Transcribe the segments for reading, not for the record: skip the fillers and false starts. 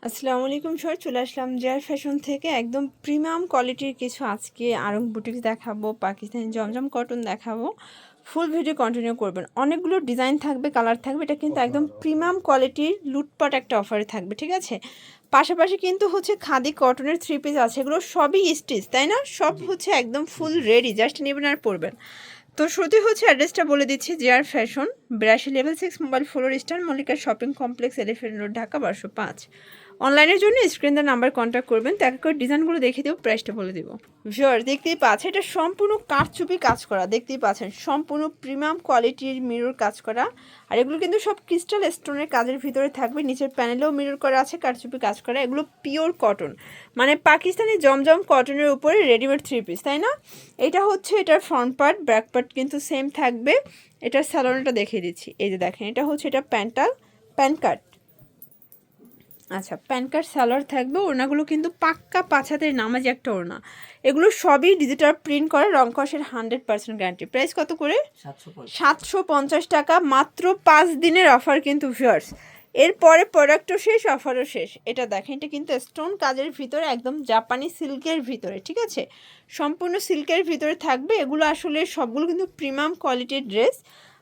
আসসালামু আলাইকুম স্যার, চলে আসলাম জেআর ফ্যাশন থেকে একদম প্রিমিয়াম কোয়ালিটির কিছু আজকে আরং বুটিক্স দেখাবো, পাকিস্তানি জমজম কটন দেখাবো। ফুল ভিডিও কন্টিনিউ করবেন, অনেকগুলো ডিজাইন থাকবে, কালার থাকবে। এটা কিন্তু একদম প্রিমিয়াম কোয়ালিটির লুটপাট একটা অফারে থাকবে, ঠিক আছে। পাশাপাশি কিন্তু হচ্ছে খাদি কটনের থ্রি পিস আছে, এগুলো সবই স্টিচ, তাই না? সব হচ্ছে একদম ফুল রেডি, জাস্ট নেবেন আর পরবেন। তো শুরুতে হচ্ছে অ্যাড্রেসটা বলে দিচ্ছি, JR fashion 82 level 6 mobile floor star Mallika shopping complex, elephant road, Dhaka 1205। অনলাইনের জন্য স্ক্রিন দ্য নাম্বার কন্ট্যাক্ট করবেন, তো এক করে ডিজাইনগুলো দেখে দেবো, প্রাইসটা বলে দিব। ভিউয়ার দেখতেই পাচ্ছেন, এটা সম্পূর্ণ কারচুপি কাজ করা, দেখতেই পাচ্ছেন সম্পূর্ণ প্রিমিয়াম কোয়ালিটির মিরর কাজ করা। আর এগুলো কিন্তু সব ক্রিস্টাল স্টোনের কাজের ভিতরে থাকবে, নিচের প্যানেলেও মিরর করা আছে, কারচুপি কাজ করা। এগুলো পিওর কটন, মানে পাকিস্তানি জমজম কটনের উপরে রেডিমেড থ্রি পিস, তাই না? এটা হচ্ছে এটার ফ্রন্ট পার্ট, ব্যাক পার্ট কিন্তু সেম থাকবে। এটার স্যালোনটা দেখিয়ে দিচ্ছি, এই যে দেখেন, এটা হচ্ছে এটা প্যান্ট কাট। আচ্ছা, প্যান কার্ড সালোয়ার থাকবে। ওড়নাগুলো কিন্তু পাক্কা 5 হাতের নামাজি একটা ওড়না। এগুলো সবই ডিজিটাল প্রিন্ট করে, রং কষের 100% গ্যারান্টি। প্রাইস কত করে? 750 টাকা, মাত্র 5 দিনের অফার কিন্তু ভিউয়ার্স। এরপরে প্রোডাক্টও শেষ, অফারও শেষ। এটা দেখেন, এটা কিন্তু স্টোন কাজের ভিতরে, একদম জাপানি সিল্কের ভিতরে, ঠিক আছে। সম্পূর্ণ সিল্কের ভিতরে থাকবে। এগুলো আসলে সবগুলো কিন্তু প্রিমিয়াম কোয়ালিটির ড্রেস।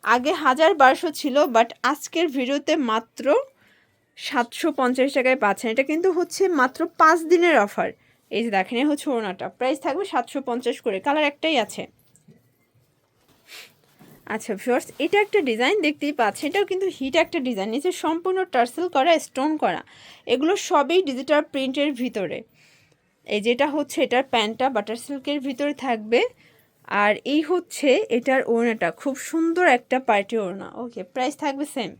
আগে 1000-1200 ছিল, বাট আজকের ভিডিওতে মাত্র 750 টাকায় পাচ্ছেন। এটা কিন্তু হচ্ছে মাত্র 5 দিনের অফার। এই যে দেখেন, হচ্ছে ওড়নাটা, প্রাইস থাকবে 750 করে। কালার একটাই আছে। আচ্ছা ভিউয়ার্স, এটা একটা ডিজাইন দেখতেই পাচ্ছেন, এটাও কিন্তু হিট একটা ডিজাইন, নিচে সম্পূর্ণ টার্সেল করা, স্টোন করা। এগুলো সবই ডিজিটাল প্রিন্টের ভিতরে। এই যেটা হচ্ছে এটার প্যান্টটা বাটার সিল্কের ভিতরে থাকবে। আর এই হচ্ছে এটার ওড়নাটা, খুব সুন্দর একটা পার্টি ওড়না। ওকে, প্রাইস থাকবে সেম।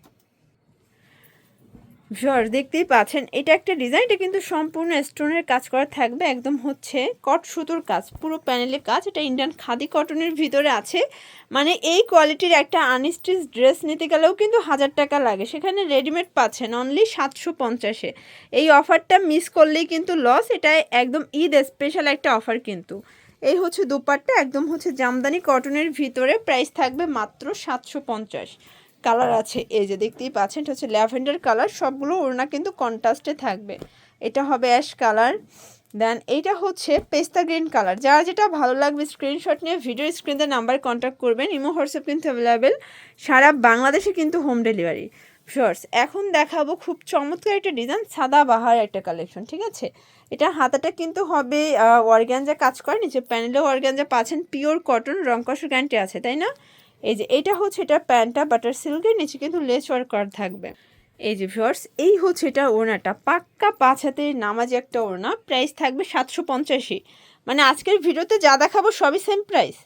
ভিউয়ার্স দেখতেই পাচ্ছেন, এটা একটা ডিজাইন, এটা কিন্তু সম্পূর্ণ স্টোনের কাজ করা থাকবে, একদম হচ্ছে কট সুতোর কাজ, পুরো প্যানেলে কাজ। এটা ইন্ডিয়ান খাদি কটনের ভিতরে আছে। মানে এই কোয়ালিটির একটা আনস্টিচ ড্রেস নিতে গেলেও কিন্তু 1000 টাকা লাগে, সেখানে রেডিমেড পাচ্ছেন অনলি 750-এ। এই অফারটা মিস করলেই কিন্তু লস। এটা একদম ঈদ স্পেশাল একটা অফার কিন্তু। এই হচ্ছে দুপাট্টা, একদম হচ্ছে জামদানি কটনের ভিতরে, প্রাইস থাকবে মাত্র 750। কালার আছে, এই যে দেখতেই পাচ্ছেন, এটা হচ্ছে ল্যাভেন্ডার কালার। সবগুলো ওড়না কিন্তু কন্ট্রাস্টে থাকবে। এটা হবে অ্যাশ কালার, দেন এইটা হচ্ছে পেস্তা গ্রিন কালার। যার যেটা ভালো লাগবে স্ক্রিনশট নিয়ে ভিডিও স্ক্রিনে নাম্বার কন্ট্যাক্ট করবেন। ইমো হোয়াটসঅ্যাপ কিন্তু অ্যাভেলেবেল, সারা বাংলাদেশে কিন্তু হোম ডেলিভারি। শর্টস এখন দেখাবো খুব চমৎকার একটা ডিজাইন, সাদা বাহার একটা কালেকশন, ঠিক আছে। এটা হাতাটা কিন্তু হবে অর্গানজা কাজ করে, নিচে প্যানেলেও অর্গানজা পাচ্ছেন, পিওর কটন, রং কষের গ্যারান্টি আছে, তাই না? এই যে এটা হচ্ছে এটা প্যান্টটা বাটার সিল্কের, নিচে কিন্তু লেস ওয়ার্ক করা থাকবে। এই যে ভিউয়ার্স, এই হচ্ছে এটা ওড়নাটা, পাক্কা 5 হাতের নামাজি একটা ওড়না। প্রাইস থাকবে 750। মানে আজকের ভিডিওতে যা দেখাবো সবই সেম প্রাইস।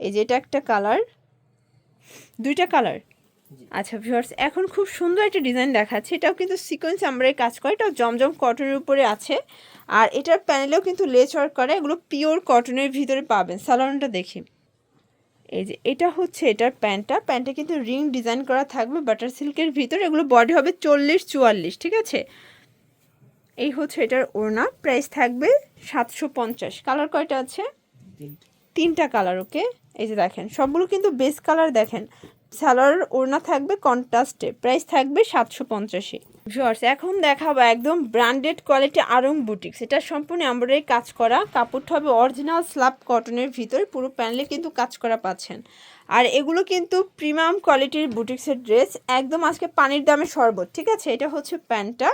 এই যে এটা একটা কালার, দুইটা কালার। আচ্ছা ভিউয়ার্স, এখন খুব সুন্দর একটা ডিজাইন দেখাচ্ছে, এটাও কিন্তু সিকোয়েন্স আমরাই কাজ করে, এটাও জমজম কটনের উপরে আছে। আর এটার প্যানেলেও কিন্তু লেস ওয়ার্ক করে, এগুলো পিওর কটনের ভিতরে পাবেন। সালোয়ারটা দেখি, এই যে এটা হচ্ছে এটার প্যান্টটা কিন্তু রিং ডিজাইন করা থাকবে বাটার সিল্কের ভিতরে। এগুলো বডি হবে 40-44, ঠিক আছে। এই হচ্ছে এটার ওড়না, প্রাইস থাকবে 750। কালার কয়টা আছে? তিনটা কালার। ওকে, এই যে দেখেন সবগুলো কিন্তু বেস কালার। দেখেন সালোয়ার ওড়না থাকবে কন্ট্রাস্টে, প্রাইস থাকবে 750। ভিউয়ার্স এখন দেখাবো একদম ব্র্যান্ডেড কোয়ালিটি আরং বুটিক্স। এটা সম্পূর্ণ এমব্রয়ডারি কাজ করা, কাপড়টা হবে অরিজিনাল স্ল্যাব কটনের ভিতরে, পুরো প্যানেলে কিন্তু কাজ করা পাচ্ছেন। আর এগুলো কিন্তু প্রিমিয়াম কোয়ালিটির বুটিক্সের ড্রেস, একদম আজকে পানির দামে শরবত, ঠিক আছে। এটা হচ্ছে প্যান্টটা,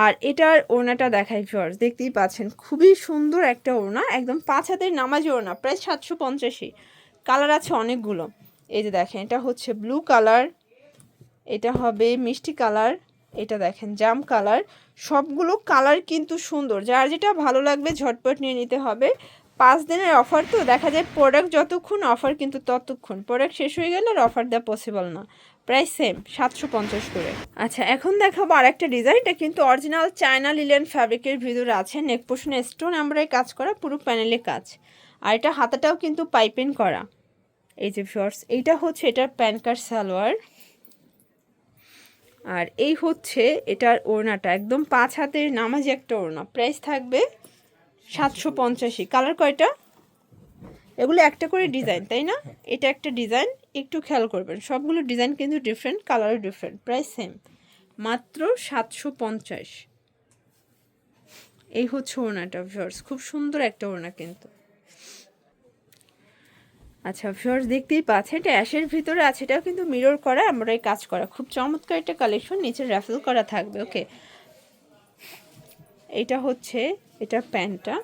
আর এটার ওড়নাটা দেখাই ভিউয়ার্স, দেখতেই পাচ্ছেন খুবই সুন্দর একটা ওড়না, একদম 5 হাতের নামাজি ওড়না, প্রায় 750। কালার আছে অনেকগুলো। এই যে দেখেন, এটা হচ্ছে ব্লু কালার, এটা হবে মিষ্টি কালার, এটা দেখেন জাম কালার। সবগুলো কালার কিন্তু সুন্দর, যার যেটা ভালো লাগবে ঝটপট নিয়ে নিতে হবে। 5 দিনের অফার, তো দেখা যায় প্রোডাক্ট যতক্ষণ অফার কিন্তু ততক্ষণ, প্রোডাক্ট শেষ হয়ে গেলে আর অফার দেওয়া পসিবল না। প্রাইস সেম 750 করে। আচ্ছা এখন দেখাবো আরেকটা ডিজাইন, এটা কিন্তু অরিজিনাল চায়না লিলেন ফ্যাব্রিকের ভিতরে আছে, নেক পোর্শনে স্টোন এমব্রয়ডারি কাজ করা, পুরো প্যানেলে কাজ। আর এটা হাতাটাও কিন্তু পাইপিং করা। এই যে ভিউয়ার্স, এইটা হচ্ছে এটার প্যান্ট কাট সালোয়ার, আর এই হচ্ছে এটার ওড়নাটা, একদম 5 হাতের নামাজি একটা ওড়না। প্রাইস থাকবে 750। কালার কয়টা? এগুলো একটা করে ডিজাইন, তাই না? এটা একটা ডিজাইন, একটু খেয়াল করবেন, সবগুলো ডিজাইন কিন্তু ডিফারেন্ট, কালারও ডিফারেন্ট। প্রাইস সেম, মাত্র 750। এই হচ্ছে ওড়নাটা ভিউয়ার্স, খুব সুন্দর একটা ওড়না কিন্তু। আচ্ছা ভিউয়ার্স দেখতেই পাচ্ছেন, এটা অ্যাশের ভিতরে আছে, এটাও কিন্তু মিরর করা, এমব্রয়ডারি কাজ করা, খুব চমৎকার একটা কালেকশন, নিচে র্যাফেল করা থাকবে। ওকে, এটা হচ্ছে এটার প্যান্টটা,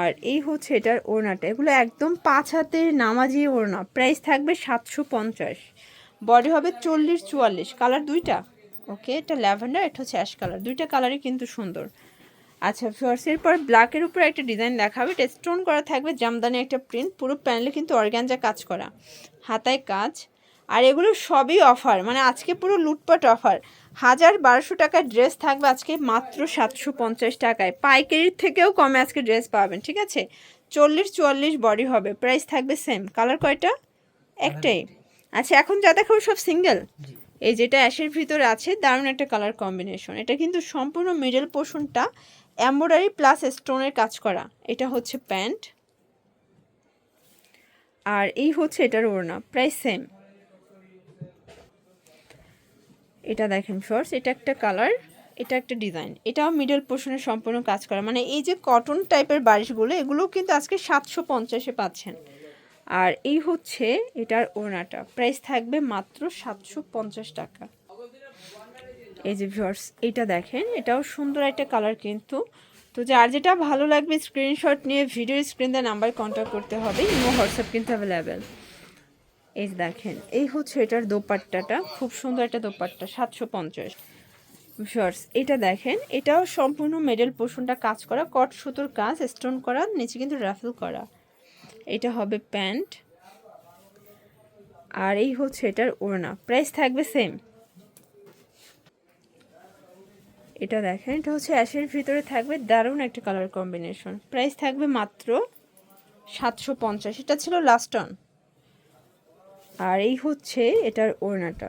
আর এই হচ্ছে এটার ওড়নাটা। এগুলো একদম 5 হাতের নামাজি ওড়না, প্রাইস থাকবে 750। বডি হবে 40-44, কালার দুইটা। ওকে, এটা ল্যাভেন্ডার, এটা হচ্ছে অ্যাশ কালার, দুইটা কালারই কিন্তু সুন্দর। আচ্ছা ভিউয়ার্স, এরপর ব্ল্যাকের উপর একটা ডিজাইন দেখাবে, এটা স্টোন করা থাকবে, জামদানি একটা প্রিন্ট, পুরো প্যানেলে কিন্তু অর্গানজা কাজ করা, হাতায় কাজ। আর এগুলো সবই অফার, মানে আজকে পুরো লুটপাট অফার। 1200 টাকার ড্রেস থাকবে আজকে মাত্র 750 টাকায়, পাইকারির থেকেও কমে আজকে ড্রেস পাবেন। ঠিক আছে, 40-44 বডি হবে, প্রাইস থাকবে সেম। কালার কয়টা? একটাই। আচ্ছা এখন যা দেখাবো সব সিঙ্গেল। এই যেটা অ্যাশের ভিতরে আছে, দারুণ একটা কালার কম্বিনেশন। এটা কিন্তু সম্পূর্ণ মিডল পোর্শনটা এমব্রয়ডারি প্লাস স্টোনের কাজ করা। এটা হচ্ছে প্যান্ট, আর এই হচ্ছে এটার ওড়না, প্রাইস সেম। এটা দেখেন ফার্স্ট, এটা একটা কালার, এটা একটা ডিজাইন, এটাও মিডল পোর্শনের সম্পূর্ণ কাজ করা, মানে এই যে কটন টাইপের বারিশগুলো, এগুলোও কিন্তু আজকে 750-এ পাচ্ছেন। আর এই হচ্ছে এটার ওড়নাটা, প্রাইস থাকবে মাত্র 750 টাকা। এই যে ভিউয়ার্স, এটা দেখেন, এটাও সুন্দর একটা কালার কিন্তু। তো যার যেটা ভালো লাগবে স্ক্রিনশট নিয়ে ভিডিওর স্ক্রিন দিয়ে নাম্বার কন্ট্যাক্ট করতে হবে, ইমো হোয়াটসঅ্যাপ কিন্তু অ্যাভেলেবেল। এই যে দেখেন, এই হচ্ছে এটার দোপাট্টাটা, খুব সুন্দর একটা দোপাট্টা, 750। ভিউয়ার্স এটা দেখেন, এটাও সম্পূর্ণ মিডল পোর্শনটা কাজ করা, কট সুতোর কাজ, স্টোন করা, নিচে কিন্তু রাফেল করা। এটা হবে প্যান্ট, আর এই হচ্ছে এটার ওড়না, প্রাইস থাকবে সেম। এটা দেখেন, এটা হচ্ছে অ্যাশের ভিতরে থাকবে, দারুণ একটা কালার কম্বিনেশন, প্রাইস থাকবে মাত্র 750। এটা ছিল লাস্ট অন। আর এই হচ্ছে এটার ওড়নাটা।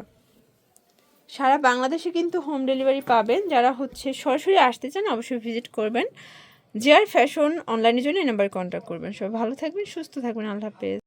সারা বাংলাদেশে কিন্তু হোম ডেলিভারি পাবেন, যারা হচ্ছে সরাসরি আসতে চান অবশ্যই ভিজিট করবেন। জিআর ফ্যাশন অনলাইনের জন্য এই নাম্বারে কন্ট্যাক্ট করবেন। সবাই ভালো থাকবেন, সুস্থ থাকবেন, আল্লাহ হাফেজ।